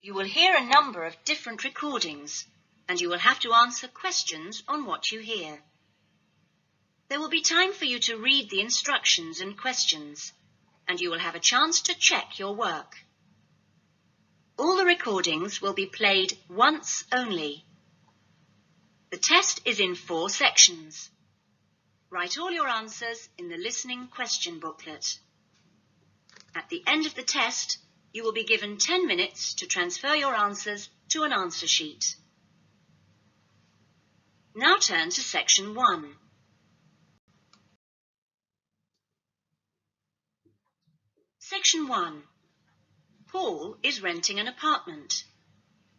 You will hear a number of different recordings, and you will have to answer questions on what you hear. There will be time for you to read the instructions and questions, and you will have a chance to check your work. All the recordings will be played once only. The test is in 4 sections. Write all your answers in the listening question booklet. At the end of the test, you will be given 10 minutes to transfer your answers to an answer sheet. Now turn to section 1. Section 1. Paul is renting an apartment.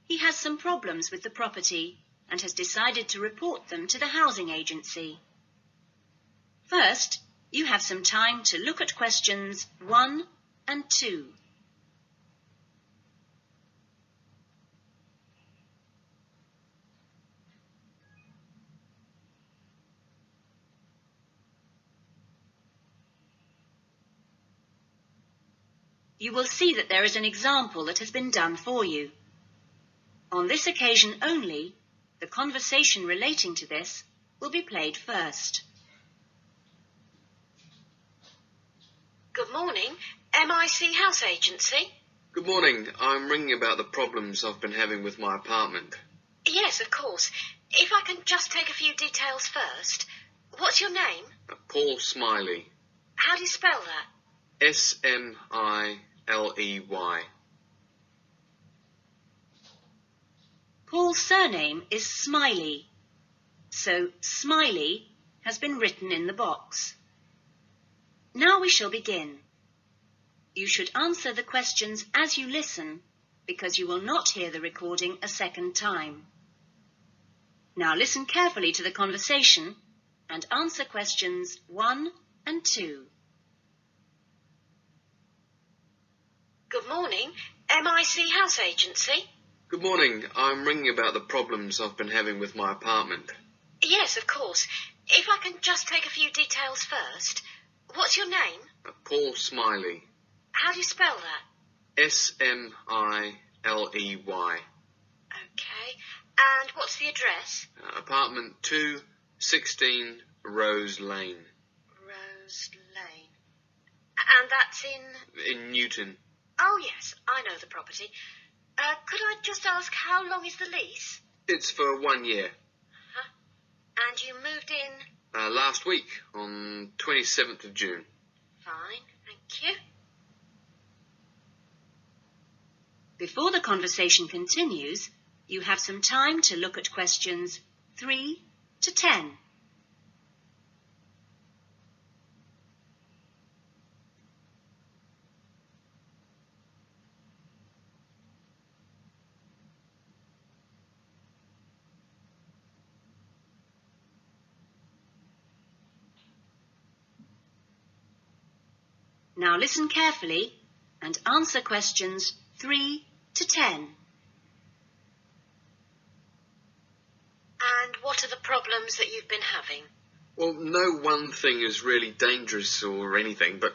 He has some problems with the property and has decided to report them to the housing agency. First, you have some time to look at questions 1 and 2. You will see that there is an example that has been done for you. On this occasion only, the conversation relating to this will be played first. Good morning, MIC House Agency. Good morning. I'm ringing about the problems I've been having with my apartment. Yes, of course. If I can just take a few details first. What's your name? Paul Smiley. How do you spell that? Smiley. Paul's surname is Smiley, so Smiley has been written in the box. Now we shall begin. You should answer the questions as you listen, because you will not hear the recording a second time. Now listen carefully to the conversation and answer questions 1 and 2. Good morning, MIC House Agency. Good morning. I'm ringing about the problems I've been having with my apartment. Yes, of course. If I can just take a few details first. What's your name? Paul Smiley. How do you spell that? Smiley. Okay. And what's the address? Apartment 216 Rose Lane. Rose Lane. And that's In Newton. Oh, yes, I know the property. Could I just ask, how long is the lease? It's for 1 year. And you moved in? Last week, on 27th of June. Fine, thank you. Before the conversation continues, you have some time to look at questions 3 to 10. Now listen carefully and answer questions 3 to 10. And what are the problems that you've been having? Well, no one thing is really dangerous or anything, but,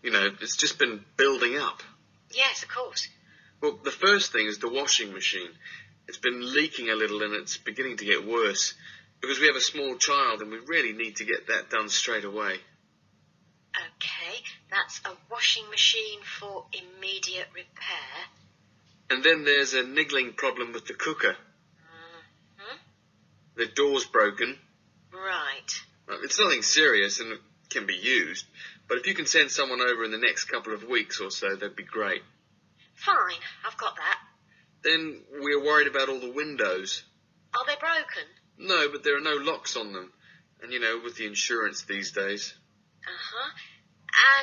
it's just been building up. Yes, of course. Well, the first thing is the washing machine. It's been leaking a little and it's beginning to get worse because we have a small child and we really need to get that done straight away. Okay, that's a washing machine for immediate repair. And then there's a niggling problem with the cooker. Mm-hmm. The door's broken. Right. It's nothing serious and it can be used, but if you can send someone over in the next couple of weeks or so, that'd be great. Fine, I've got that. Then we're worried about all the windows. Are they broken? No, but there are no locks on them. And, with the insurance these days. Uh-huh.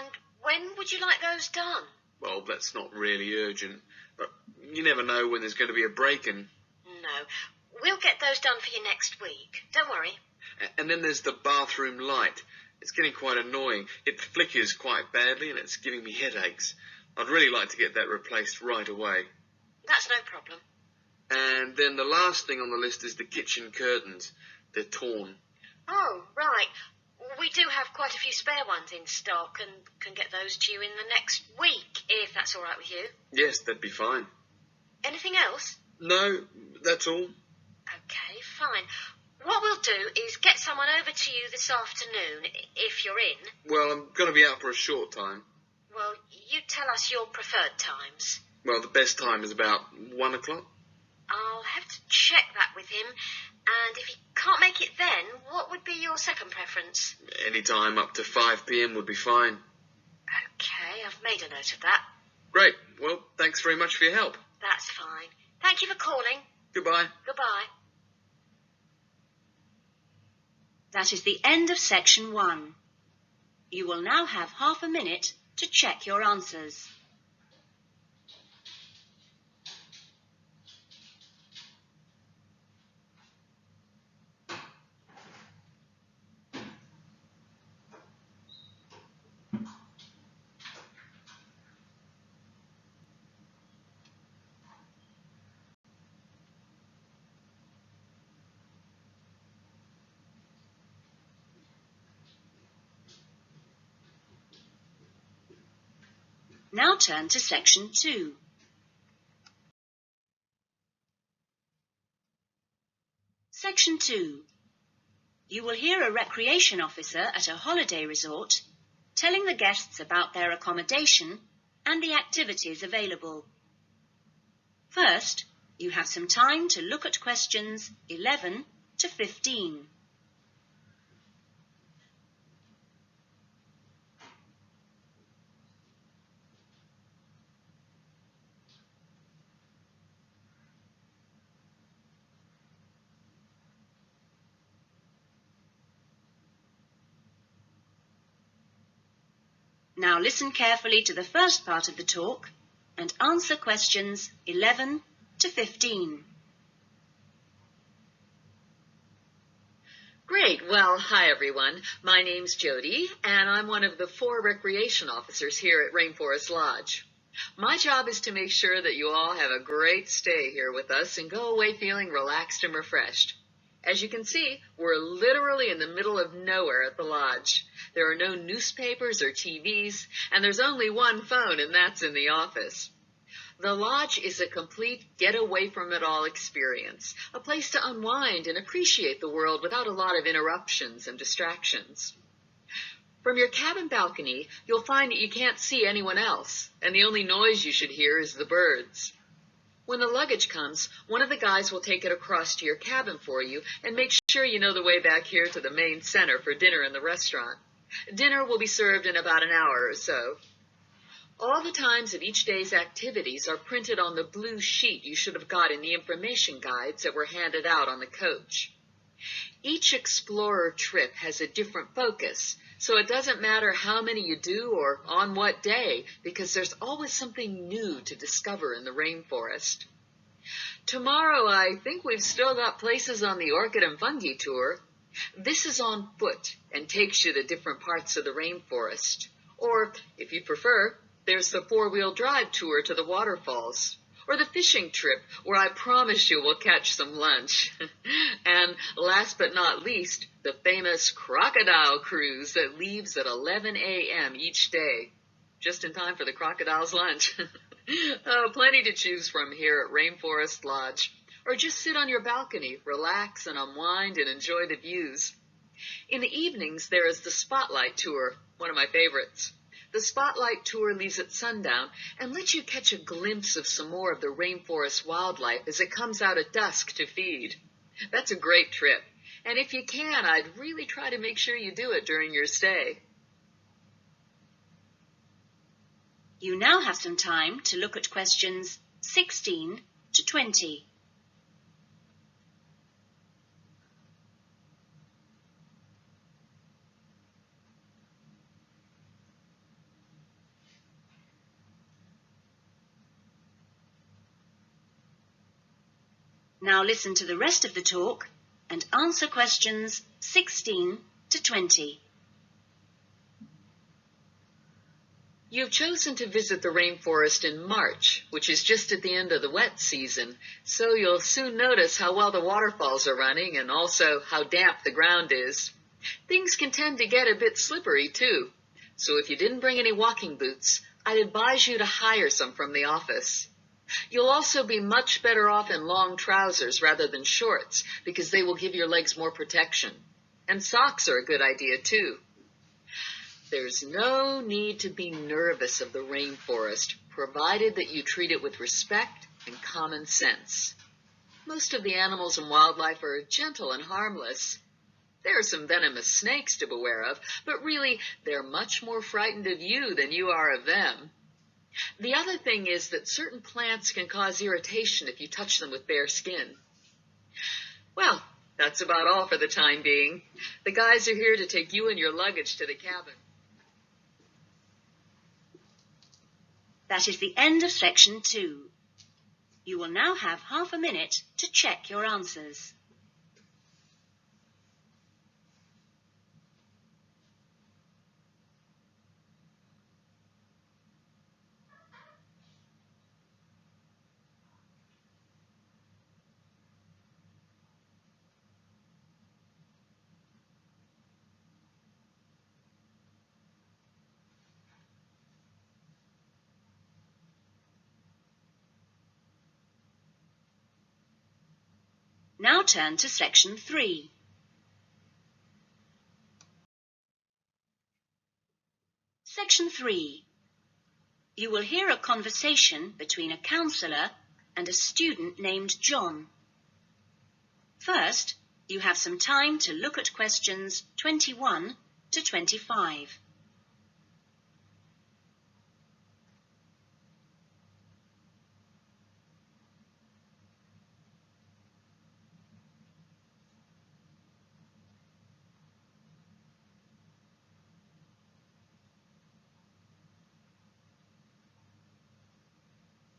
And when would you like those done? Well, that's not really urgent, but you never know when there's going to be a break-in. No, we'll get those done for you next week. Don't worry. And then there's the bathroom light. It's getting quite annoying. It flickers quite badly and it's giving me headaches. I'd really like to get that replaced right away. That's no problem. And then the last thing on the list is the kitchen curtains. They're torn. Oh, right. We do have quite a few spare ones in stock and can get those to you in the next week, if that's all right with you. Yes, that'd be fine. Anything else? No, that's all. Okay, fine. What we'll do is get someone over to you this afternoon, if you're in. Well, I'm going to be out for a short time. Well, you tell us your preferred times. Well, the best time is about 1 o'clock. I'll have to check that with him. And if he can't make it then, what would be your second preference? Any time up to 5 p.m. would be fine. Okay, I've made a note of that. Great. Well, thanks very much for your help. That's fine. Thank you for calling. Goodbye. Goodbye. That is the end of section 1. You will now have half a minute to check your answers. Now turn to section 2. Section 2. You will hear a recreation officer at a holiday resort telling the guests about their accommodation and the activities available. First, you have some time to look at questions 11 to 15. Now listen carefully to the first part of the talk and answer questions 11 to 15. Great. Well, hi, everyone. My name's Jody, and I'm one of the 4 recreation officers here at Rainforest Lodge. My job is to make sure that you all have a great stay here with us and go away feeling relaxed and refreshed. As you can see, we're literally in the middle of nowhere at the lodge. There are no newspapers or TVs, and there's only one phone, and that's in the office. The lodge is a complete get-away-from-it-all experience, a place to unwind and appreciate the world without a lot of interruptions and distractions. From your cabin balcony, you'll find that you can't see anyone else, and the only noise you should hear is the birds. When the luggage comes, one of the guys will take it across to your cabin for you and make sure you know the way back here to the main center for dinner in the restaurant. Dinner will be served in about an hour or so. All the times of each day's activities are printed on the blue sheet you should have got in the information guides that were handed out on the coach. Each explorer trip has a different focus, so it doesn't matter how many you do or on what day, because there's always something new to discover in the rainforest. Tomorrow, I think we've still got places on the Orchid and Fungi tour. This is on foot and takes you to different parts of the rainforest. Or, if you prefer, there's the 4-wheel drive tour to the waterfalls. Or the fishing trip, where I promise you we'll catch some lunch. And last but not least, the famous crocodile cruise that leaves at 11 a.m. each day. Just in time for the crocodile's lunch. Oh, plenty to choose from here at Rainforest Lodge. Or just sit on your balcony, relax and unwind and enjoy the views. In the evenings, there is the Spotlight Tour, one of my favorites. The Spotlight Tour leaves at sundown and lets you catch a glimpse of some more of the rainforest wildlife as it comes out at dusk to feed. That's a great trip, and if you can, I'd really try to make sure you do it during your stay. You now have some time to look at questions 16 to 20. Now listen to the rest of the talk and answer questions 16 to 20. You've chosen to visit the rainforest in March, which is just at the end of the wet season, so you'll soon notice how well the waterfalls are running and also how damp the ground is. Things can tend to get a bit slippery, too, so if you didn't bring any walking boots, I'd advise you to hire some from the office. You'll also be much better off in long trousers rather than shorts because they will give your legs more protection. And socks are a good idea too. There's no need to be nervous of the rainforest, provided that you treat it with respect and common sense. Most of the animals and wildlife are gentle and harmless. There are some venomous snakes to beware of, but really, they're much more frightened of you than you are of them. The other thing is that certain plants can cause irritation if you touch them with bare skin. Well, that's about all for the time being. The guys are here to take you and your luggage to the cabin. That is the end of section 2. You will now have half a minute to check your answers. Now turn to section 3. Section 3. You will hear a conversation between a counsellor and a student named John. First, you have some time to look at questions 21 to 25.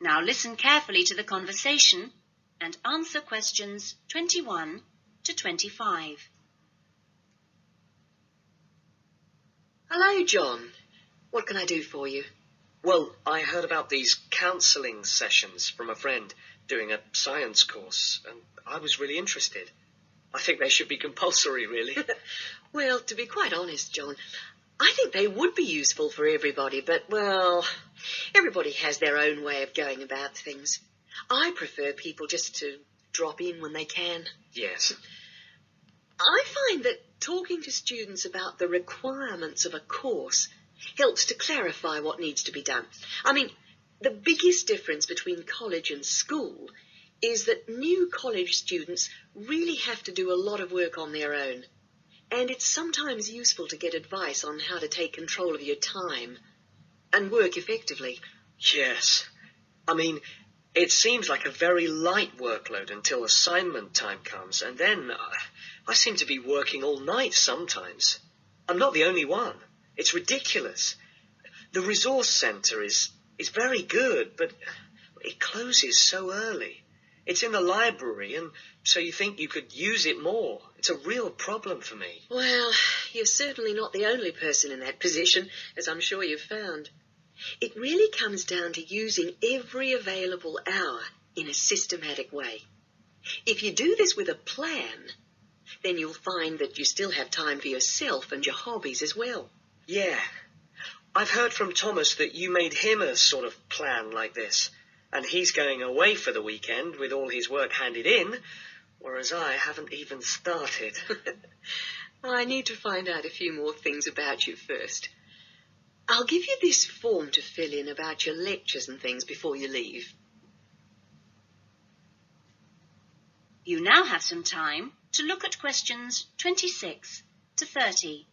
Now listen carefully to the conversation and answer questions 21 to 25. Hello, John. What can I do for you? Well, I heard about these counselling sessions from a friend doing a science course, and I was really interested. I think they should be compulsory, really. Well, to be quite honest, John, I think they would be useful for everybody, but, well, everybody has their own way of going about things. I prefer people just to drop in when they can. Yes. I find that talking to students about the requirements of a course helps to clarify what needs to be done. I mean, the biggest difference between college and school is that new college students really have to do a lot of work on their own. And it's sometimes useful to get advice on how to take control of your time and work effectively. Yes. I mean, it seems like a very light workload until assignment time comes, and then I seem to be working all night sometimes. I'm not the only one. It's ridiculous. The resource centre is very good, but it closes so early. It's in the library, and so you think you could use it more. It's a real problem for me. Well, you're certainly not the only person in that position, as I'm sure you've found. It really comes down to using every available hour in a systematic way. If you do this with a plan, then you'll find that you still have time for yourself and your hobbies as well. Yeah. I've heard from Thomas that you made him a sort of plan like this, and he's going away for the weekend with all his work handed in, whereas I haven't even started. I need to find out a few more things about you first. I'll give you this form to fill in about your lectures and things before you leave. You now have some time to look at questions 26 to 30.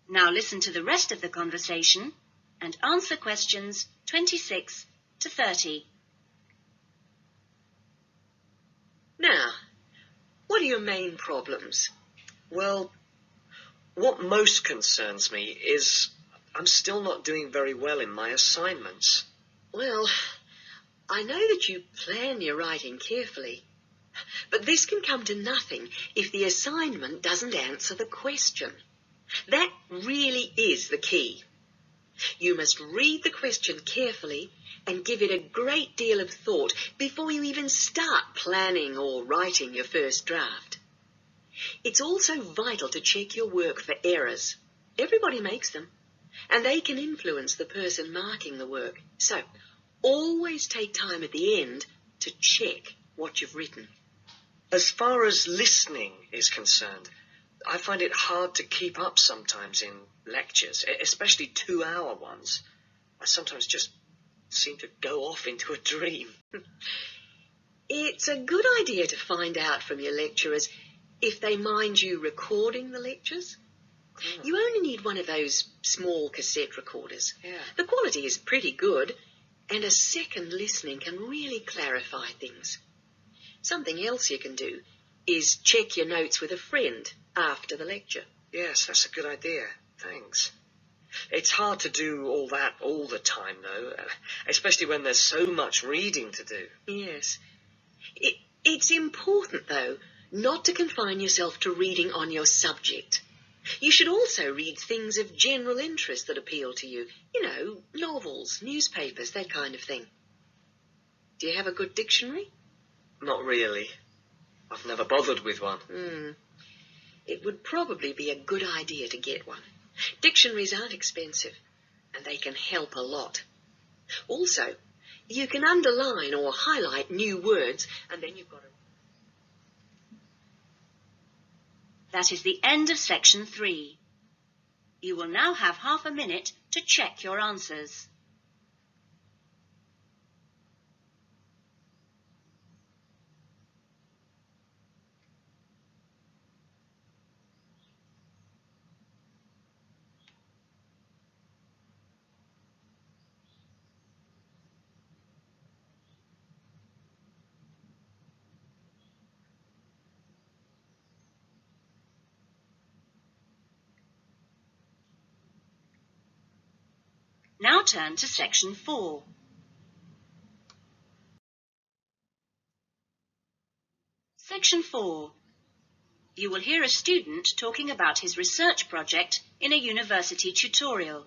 Now listen to the rest of the conversation and answer questions 26 to 30. Now, what are your main problems? Well, what most concerns me is I'm still not doing very well in my assignments. Well, I know that you plan your writing carefully, but this can come to nothing if the assignment doesn't answer the question. That really is the key. You must read the question carefully and give it a great deal of thought before you even start planning or writing your first draft. It's also vital to check your work for errors. Everybody makes them, and they can influence the person marking the work. So, always take time at the end to check what you've written. As far as listening is concerned, I find it hard to keep up sometimes in lectures, especially 2-hour ones. I sometimes just seem to go off into a dream. It's a good idea to find out from your lecturers if they mind you recording the lectures. You only need one of those small cassette recorders. Yeah. The quality is pretty good, and a second listening can really clarify things. Something else you can do is check your notes with a friend after the lecture. Yes, that's a good idea. Thanks. It's hard to do all that all the time, though, especially when there's so much reading to do. Yes. It's important, though, not to confine yourself to reading on your subject. You should also read things of general interest that appeal to you. You know, novels, newspapers, that kind of thing. Do you have a good dictionary? Not really. I've never bothered with one. It would probably be a good idea to get one. Dictionaries aren't expensive, and they can help a lot. Also, you can underline or highlight new words, and then you've got to... That is the end of section 3. You will now have half a minute to check your answers. Now turn to section 4. Section 4. You will hear a student talking about his research project in a university tutorial.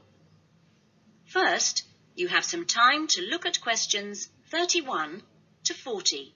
First, you have some time to look at questions 31 to 40.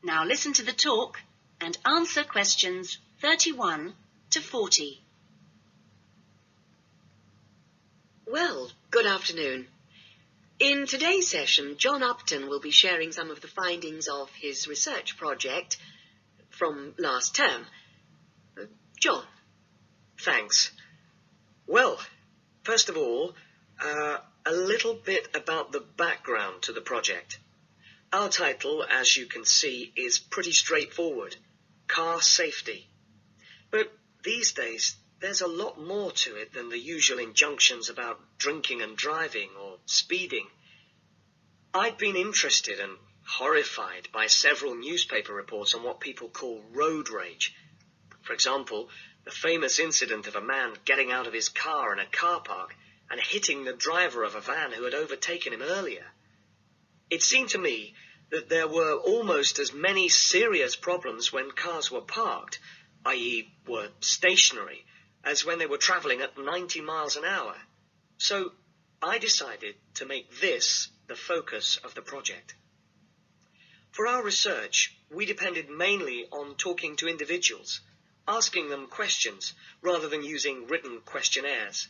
Now listen to the talk and answer questions 31 to 40. Well, good afternoon. In today's session, John Upton will be sharing some of the findings of his research project from last term. John. Thanks. Well, first of all, a little bit about the background to the project. Our title, as you can see, is pretty straightforward. Car safety. But these days, there's a lot more to it than the usual injunctions about drinking and driving or speeding. I'd been interested and horrified by several newspaper reports on what people call road rage. For example, the famous incident of a man getting out of his car in a car park and hitting the driver of a van who had overtaken him earlier. It seemed to me that there were almost as many serious problems when cars were parked, i.e. were stationary, as when they were travelling at 90 miles an hour. So I decided to make this the focus of the project. For our research, we depended mainly on talking to individuals, asking them questions rather than using written questionnaires.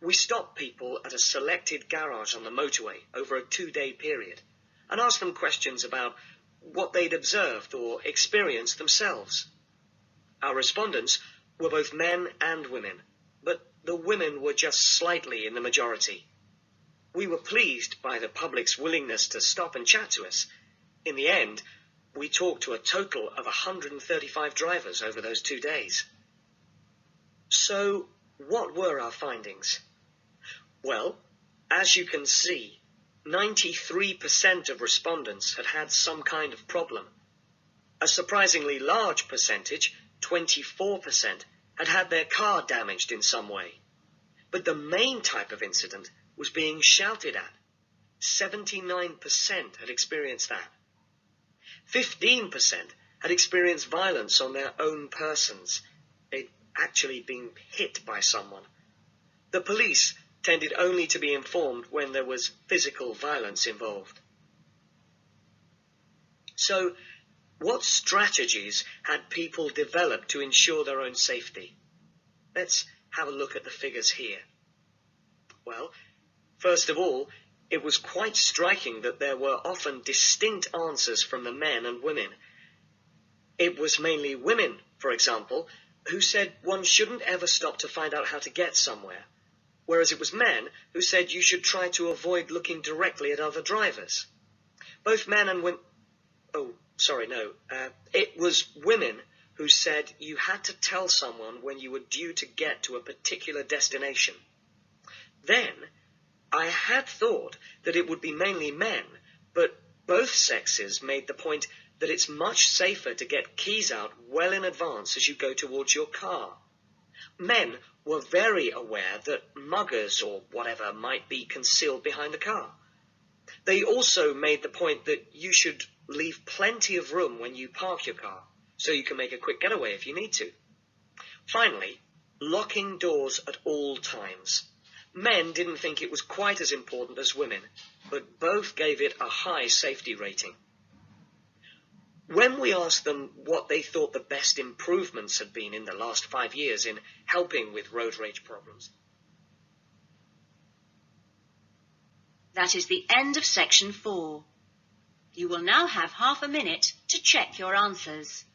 We stopped people at a selected garage on the motorway over a 2-day period and asked them questions about what they'd observed or experienced themselves. Our respondents were both men and women, but the women were just slightly in the majority. We were pleased by the public's willingness to stop and chat to us. In the end, we talked to a total of 135 drivers over those 2 days. So, what were our findings? Well, as you can see, 93% of respondents had had some kind of problem. A surprisingly large percentage, 24%, had had their car damaged in some way. But the main type of incident was being shouted at. 79% had experienced that. 15% had experienced violence on their own persons. They'd actually been hit by someone. The police tended only to be informed when there was physical violence involved. So, what strategies had people developed to ensure their own safety? Let's have a look at the figures here. Well, first of all, it was quite striking that there were often distinct answers from the men and women. It was mainly women, for example, who said one shouldn't ever stop to find out how to get somewhere, whereas it was men who said you should try to avoid looking directly at other drivers. Both men and women... It was women who said you had to tell someone when you were due to get to a particular destination. Then, I had thought that it would be mainly men, but both sexes made the point that it's much safer to get keys out well in advance as you go towards your car. Men were very aware that muggers or whatever might be concealed behind the car. They also made the point that you should leave plenty of room when you park your car, so you can make a quick getaway if you need to. Finally, locking doors at all times. Men didn't think it was quite as important as women, but both gave it a high safety rating. When we asked them what they thought the best improvements had been in the last 5 years in helping with road rage problems. That is the end of section 4. You will now have half a minute to check your answers.